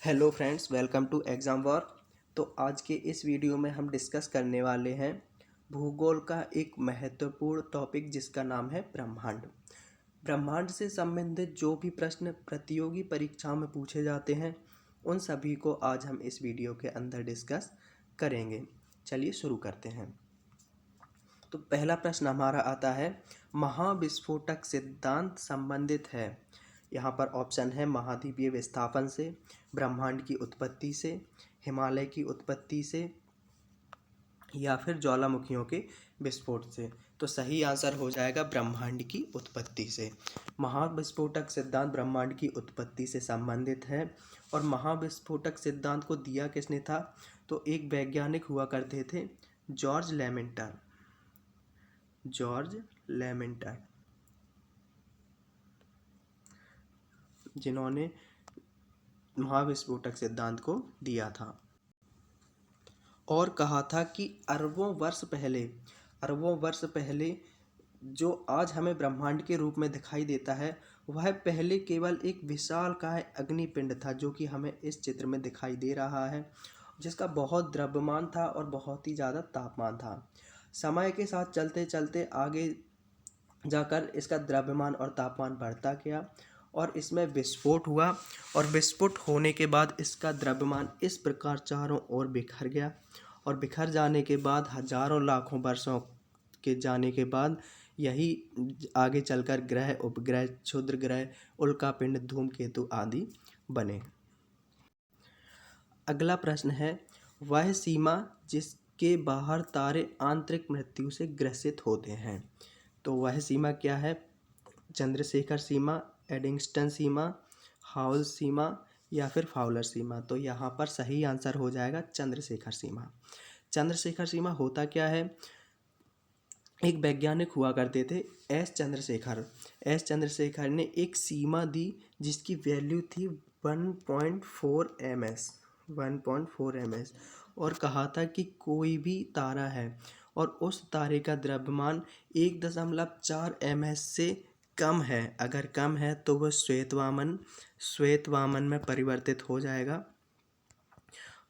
Hello friends, welcome to exam war. तो आज के इस वीडियो में हम डिस्कस करने वाले हैं भूगोल का एक महत्वपूर्ण टॉपिक जिसका नाम है ब्रह्मांड। ब्रह्मांड से संबंधित जो भी प्रश्न प्रतियोगी परीक्षाओं में पूछे जाते हैं उन सभी को आज हम इस वीडियो के अंदर डिस्कस करेंगे। चलिए शुरू करते हैं। तो पहला प्रश्न हमारा आता है, महाविस्फोटक सिद्धांत संबंधित है। यहाँ पर ऑप्शन है महाद्वीपीय विस्थापन से, ब्रह्मांड की उत्पत्ति से, हिमालय की उत्पत्ति से या फिर ज्वालामुखियों के विस्फोट से। तो सही आंसर हो जाएगा ब्रह्मांड की उत्पत्ति से। महाविस्फोटक सिद्धांत ब्रह्मांड की उत्पत्ति से संबंधित है। और महाविस्फोटक सिद्धांत को दिया किसने था? तो एक वैज्ञानिक हुआ करते थे, जॉर्ज लेमेंटर। जिन्होंने महाविस्फोटक सिद्धांत को दिया था और कहा था कि अरबों वर्ष पहले जो आज हमें ब्रह्मांड के रूप में दिखाई देता है वह पहले केवल एक विशालकाय अग्निपिंड था, जो कि हमें इस चित्र में दिखाई दे रहा है, जिसका बहुत द्रव्यमान था और बहुत ही ज़्यादा तापमान था। समय के साथ चलते चलते आगे जाकर इसका द्रव्यमान और तापमान बढ़ता गया और इसमें विस्फोट हुआ और विस्फोट होने के बाद इसका द्रव्यमान इस प्रकार चारों ओर बिखर गया और बिखर जाने के बाद हजारों लाखों वर्षों के जाने के बाद यही आगे चलकर ग्रह, उपग्रह, क्षुद्र ग्रह, उल्कापिंड, धूमकेतु आदि बने। अगला प्रश्न है, वह सीमा जिसके बाहर तारे आंतरिक मृत्यु से ग्रसित होते हैं। तो वह सीमा क्या है? चंद्रशेखर सीमा, एडिंगस्टन सीमा, हाउल सीमा या फिर फाउलर सीमा। तो यहाँ पर सही आंसर हो जाएगा चंद्रशेखर सीमा। चंद्रशेखर सीमा होता क्या है? एक वैज्ञानिक हुआ करते थे एस चंद्रशेखर ने एक सीमा दी जिसकी वैल्यू थी 1.4 ms और कहा था कि कोई भी तारा है और उस तारे का द्रव्यमान 1.4 ms से कम है, अगर कम है तो वह श्वेत वामन में परिवर्तित हो जाएगा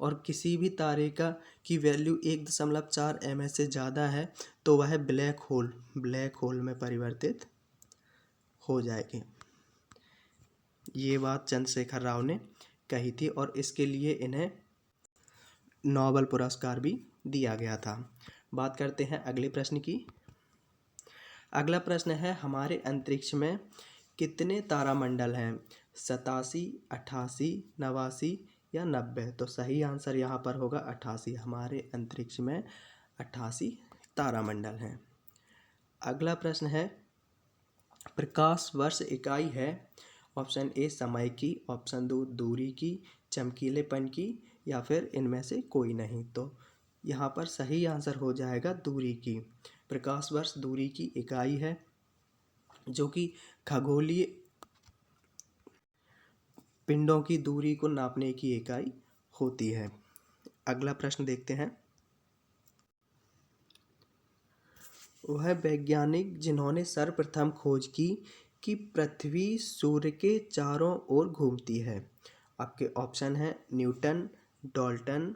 और किसी भी तारे की वैल्यू 1.4 ms से ज़्यादा है तो वह ब्लैक होल में परिवर्तित हो जाएगी। ये बात चंद्रशेखर राव ने कही थी और इसके लिए इन्हें नोबेल पुरस्कार भी दिया गया था। बात करते हैं अगले प्रश्न की। अगला प्रश्न है, हमारे अंतरिक्ष में कितने तारामंडल हैं? 87, 88, 89 या 90। तो सही आंसर यहाँ पर होगा 88। हमारे अंतरिक्ष में 88 तारामंडल हैं। अगला प्रश्न है, प्रकाश वर्ष इकाई है। ऑप्शन ए समय की, ऑप्शन 2 दूरी की, चमकीलेपन की या फिर इनमें से कोई नहीं। तो यहाँ पर सही आंसर हो जाएगा दूरी की। प्रकाश वर्ष दूरी की इकाई है जो कि खगोलीय पिंडों की दूरी को नापने की इकाई होती है। अगला प्रश्न देखते हैं। वह वैज्ञानिक जिन्होंने सर्वप्रथम खोज की कि पृथ्वी सूर्य के चारों ओर घूमती है। आपके ऑप्शन है न्यूटन, डाल्टन,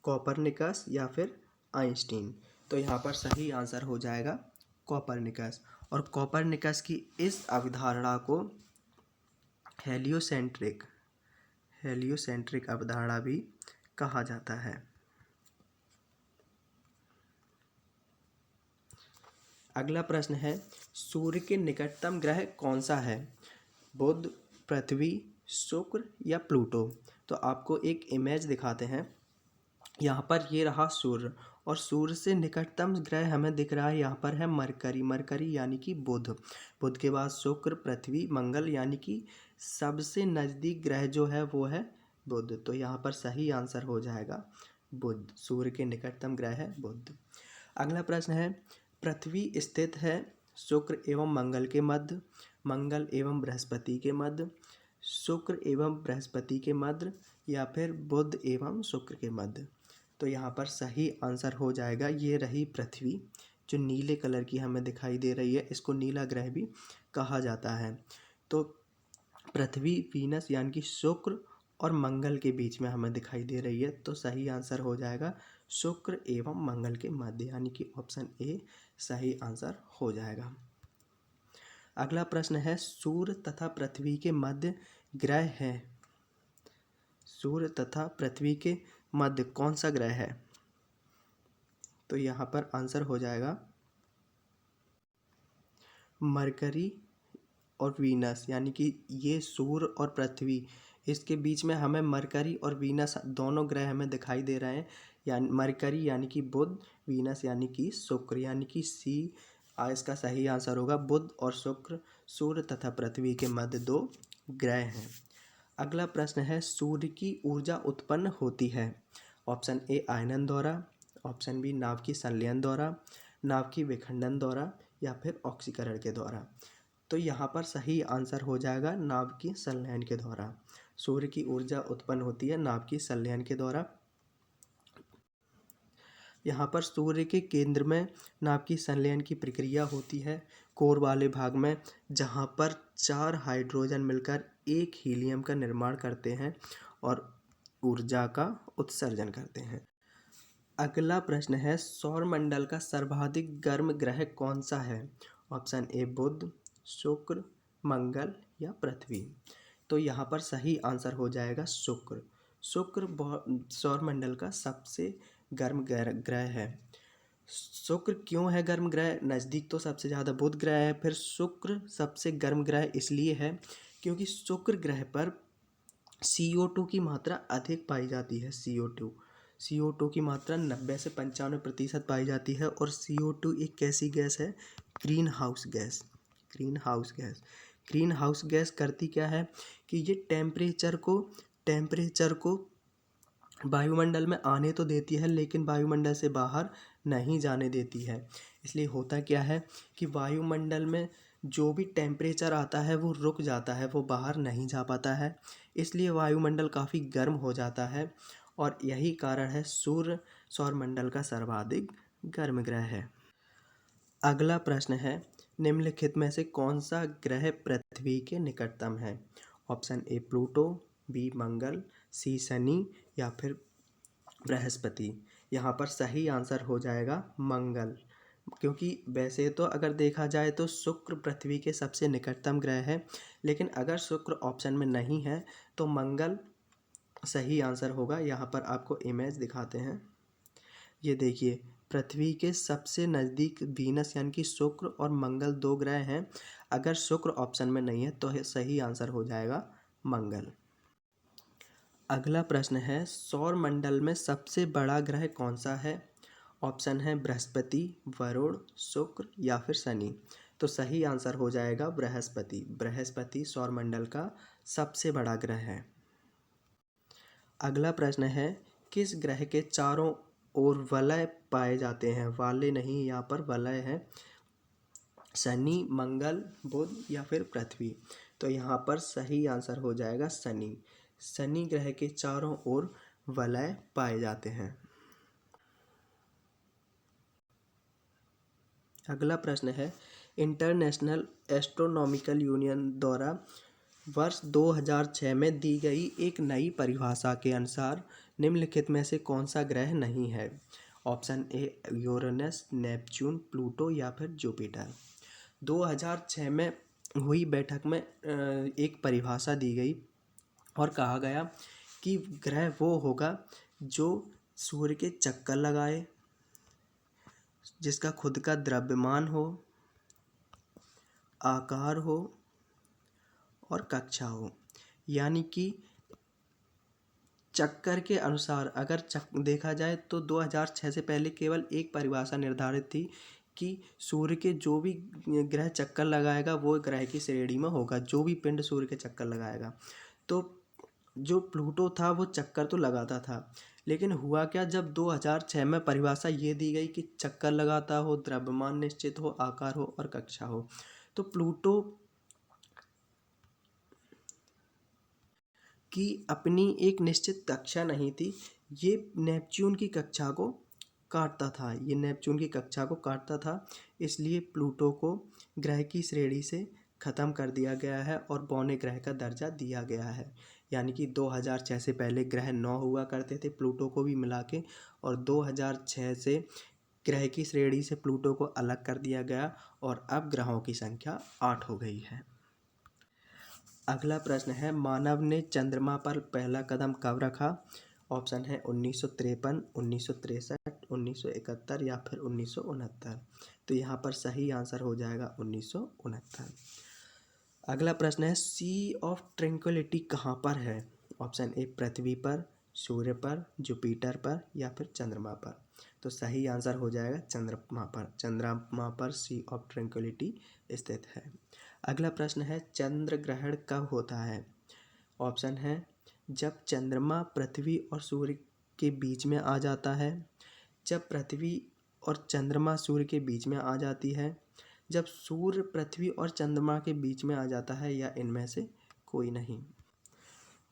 कोपरनिकस या फिर आइंस्टीन। तो यहाँ पर सही आंसर हो जाएगा कोपरनिकस। और कोपरनिकस की इस अवधारणा को हेलियोसेंट्रिक अवधारणा भी कहा जाता है। अगला प्रश्न है, सूर्य के निकटतम ग्रह कौन सा है? बुध, पृथ्वी, शुक्र या प्लूटो। तो आपको एक इमेज दिखाते हैं। यहाँ पर ये रहा सूर्य और सूर्य से निकटतम ग्रह हमें दिख रहा है, यहाँ पर है मरकरी यानी कि बुध के बाद शुक्र, पृथ्वी, मंगल, यानी कि सबसे नज़दीक ग्रह जो है वो है बुध। तो यहाँ पर सही आंसर हो जाएगा बुध। सूर्य के निकटतम ग्रह है बुध। अगला प्रश्न है, पृथ्वी स्थित है शुक्र एवं मंगल के मध्य, मंगल एवं बृहस्पति के मध्य, शुक्र एवं बृहस्पति के मध्य या फिर बुध एवं शुक्र के मध्य। तो यहाँ पर सही आंसर हो जाएगा, ये रही पृथ्वी जो नीले कलर की हमें दिखाई दे रही है, इसको नीला ग्रह भी कहा जाता है। तो पृथ्वी, वीनस यानी कि शुक्र और मंगल के बीच में हमें दिखाई दे रही है, तो सही आंसर हो जाएगा शुक्र एवं मंगल के मध्य, यानी कि ऑप्शन ए सही आंसर हो जाएगा। अगला प्रश्न है, सूर्य तथा पृथ्वी के मध्य ग्रह है। सूर्य तथा पृथ्वी के मध्य कौन सा ग्रह है? तो यहाँ पर आंसर हो जाएगा मरकरी और वीनस, यानी कि ये सूर्य और पृथ्वी, इसके बीच में हमें मरकरी और वीनस दोनों ग्रह हमें दिखाई दे रहे हैं। यानी मरकरी यानी कि बुध, वीनस यानी कि शुक्र, यानी कि सी इसका सही आंसर होगा। बुध और शुक्र सूर्य तथा पृथ्वी के मध्य दो ग्रह हैं। अगला प्रश्न है, सूर्य की ऊर्जा उत्पन्न होती है। ऑप्शन ए आयनन द्वारा, ऑप्शन बी नाभ की संलयन द्वारा, नाभ की विखंडन द्वारा, या फिर ऑक्सीकरण के द्वारा। तो यहाँ पर सही आंसर हो जाएगा नाभ की संलयन के द्वारा। सूर्य की ऊर्जा उत्पन्न होती है नाभ की संलयन के द्वारा। यहाँ पर सूर्य के केंद्र में नाभ की संलयन की प्रक्रिया होती है कोर वाले भाग में, जहाँ पर 4 हाइड्रोजन मिलकर एक हीलियम का निर्माण करते हैं और ऊर्जा का उत्सर्जन करते हैं। अगला प्रश्न है, सौरमंडल का सर्वाधिक गर्म ग्रह कौन सा है? ऑप्शन ए बुध, शुक्र, मंगल या पृथ्वी। तो यहाँ पर सही आंसर हो जाएगा शुक्र। शुक्र सौरमंडल का सबसे गर्म ग्रह है। शुक्र क्यों है गर्म ग्रह? नज़दीक तो सबसे ज़्यादा बुध ग्रह है, फिर शुक्र सबसे गर्म ग्रह इसलिए है क्योंकि शुक्र ग्रह पर CO2 की मात्रा अधिक पाई जाती है। CO2 की मात्रा 90 से 95% पाई जाती है। और CO2 एक कैसी गैस है? Green house gas. Green house gas करती क्या है कि ये टेम्परेचर को वायुमंडल में आने तो देती है, लेकिन वायुमंडल से बाहर नहीं जाने देती है। इसलिए होता क्या है कि वायुमंडल में जो भी टेम्परेचर आता है वो रुक जाता है, वो बाहर नहीं जा पाता है। इसलिए वायुमंडल काफ़ी गर्म हो जाता है और यही कारण है सूर्य सौरमंडल का सर्वाधिक गर्म ग्रह है। अगला प्रश्न है, निम्नलिखित में से कौन सा ग्रह पृथ्वी के निकटतम है? ऑप्शन ए प्लूटो, बी मंगल, सी शनि या फिर बृहस्पति। यहाँ पर सही आंसर हो जाएगा मंगल, क्योंकि वैसे तो अगर देखा जाए तो शुक्र पृथ्वी के सबसे निकटतम ग्रह है, लेकिन अगर शुक्र ऑप्शन में नहीं है तो मंगल सही आंसर होगा। यहाँ पर आपको इमेज दिखाते हैं, ये देखिए पृथ्वी के सबसे नज़दीक वीनस यानी कि शुक्र और मंगल दो ग्रह हैं। अगर शुक्र ऑप्शन में नहीं है तो सही आंसर हो जाएगा मंगल। अगला प्रश्न है, सौर मंडल में सबसे बड़ा ग्रह कौन सा है? ऑप्शन है बृहस्पति, वरुण, शुक्र या फिर शनि। तो सही आंसर हो जाएगा बृहस्पति। बृहस्पति सौर मंडल का सबसे बड़ा ग्रह है। अगला प्रश्न है, किस ग्रह के चारों ओर वलय पाए जाते हैं? वाले नहीं, यहाँ पर वलय है। शनि, मंगल, बुध या फिर पृथ्वी। तो यहाँ पर सही आंसर हो जाएगा शनि। शनि ग्रह के चारों ओर वलय पाए जाते हैं। अगला प्रश्न है, इंटरनेशनल एस्ट्रोनॉमिकल यूनियन द्वारा वर्ष 2006 में दी गई एक नई परिभाषा के अनुसार निम्नलिखित में से कौन सा ग्रह नहीं है? Option A Uranus, Neptune, Pluto या फिर जुपिटर। 2006 में हुई बैठक में एक परिभाषा दी गई और कहा गया कि ग्रह वो होगा जो सूर्य के चक्कर लगाए, जिसका खुद का द्रव्यमान हो, आकार हो और कक्षा हो। यानी कि चक्कर के अनुसार अगर देखा जाए तो 2006 से पहले केवल एक परिभाषा निर्धारित थी कि सूर्य के जो भी ग्रह चक्कर लगाएगा वो ग्रह की श्रेणी में होगा, जो भी पिंड सूर्य के चक्कर लगाएगा। तो जो प्लूटो था वो चक्कर तो लगाता था, लेकिन हुआ क्या, जब 2006 में परिभाषा ये दी गई कि चक्कर लगाता हो, द्रव्यमान निश्चित हो, आकार हो और कक्षा हो, तो प्लूटो की अपनी एक निश्चित कक्षा नहीं थी। ये नेपच्यून की कक्षा को काटता था, इसलिए प्लूटो को ग्रह की श्रेणी से ख़त्म कर दिया गया है और बौने ग्रह का दर्जा दिया गया है। यानी कि 2006 से पहले ग्रह 9 हुआ करते थे प्लूटो को भी मिला के, और 2006 से ग्रह की श्रेणी से प्लूटो को अलग कर दिया गया और अब ग्रहों की संख्या 8 हो गई है। अगला प्रश्न है, मानव ने चंद्रमा पर पहला कदम कब रखा? ऑप्शन है 1953, 1963, 1971 या फिर 1969। तो यहाँ पर सही आंसर हो जाएगा 1969। अगला प्रश्न है, सी ऑफ ट्रैंक्विलिटी कहाँ पर है? ऑप्शन ए पृथ्वी पर, सूर्य पर, जुपिटर पर या फिर चंद्रमा पर। तो सही आंसर हो जाएगा चंद्रमा पर। चंद्रमा पर सी ऑफ ट्रैंक्विलिटी स्थित है। अगला प्रश्न है, चंद्र ग्रहण कब होता है? ऑप्शन है जब चंद्रमा पृथ्वी और सूर्य के बीच में आ जाता है, जब पृथ्वी और चंद्रमा सूर्य के बीच में आ जाती है, जब सूर्य पृथ्वी और चंद्रमा के बीच में आ जाता है, या इनमें से कोई नहीं।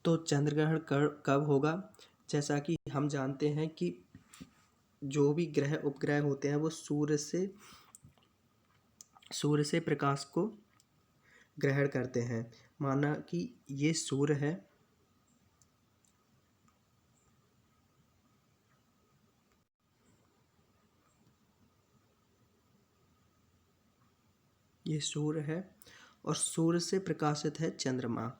तो चंद्र ग्रहण कब होगा? जैसा कि हम जानते हैं कि जो भी ग्रह उपग्रह होते हैं वो सूर्य से प्रकाश को ग्रहण करते हैं। माना कि ये सूर्य है, ये सूर्य है और सूर्य से प्रकाशित है चंद्रमा।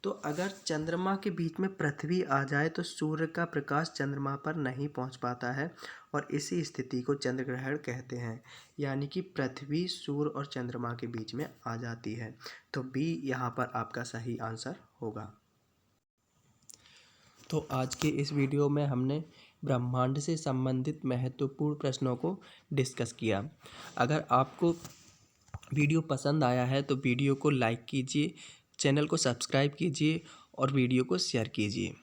तो अगर चंद्रमा के बीच में पृथ्वी आ जाए तो सूर्य का प्रकाश चंद्रमा पर नहीं पहुंच पाता है और इसी स्थिति को चंद्र ग्रहण कहते हैं। यानी कि पृथ्वी सूर्य और चंद्रमा के बीच में आ जाती है। तो बी यहाँ पर आपका सही आंसर होगा। तो आज के इस वीडियो में हमने ब्रह्मांड से संबंधित महत्वपूर्ण प्रश्नों को डिस्कस किया। अगर आपको वीडियो पसंद आया है तो वीडियो को लाइक कीजिए, चैनल को सब्सक्राइब कीजिए और वीडियो को शेयर कीजिए।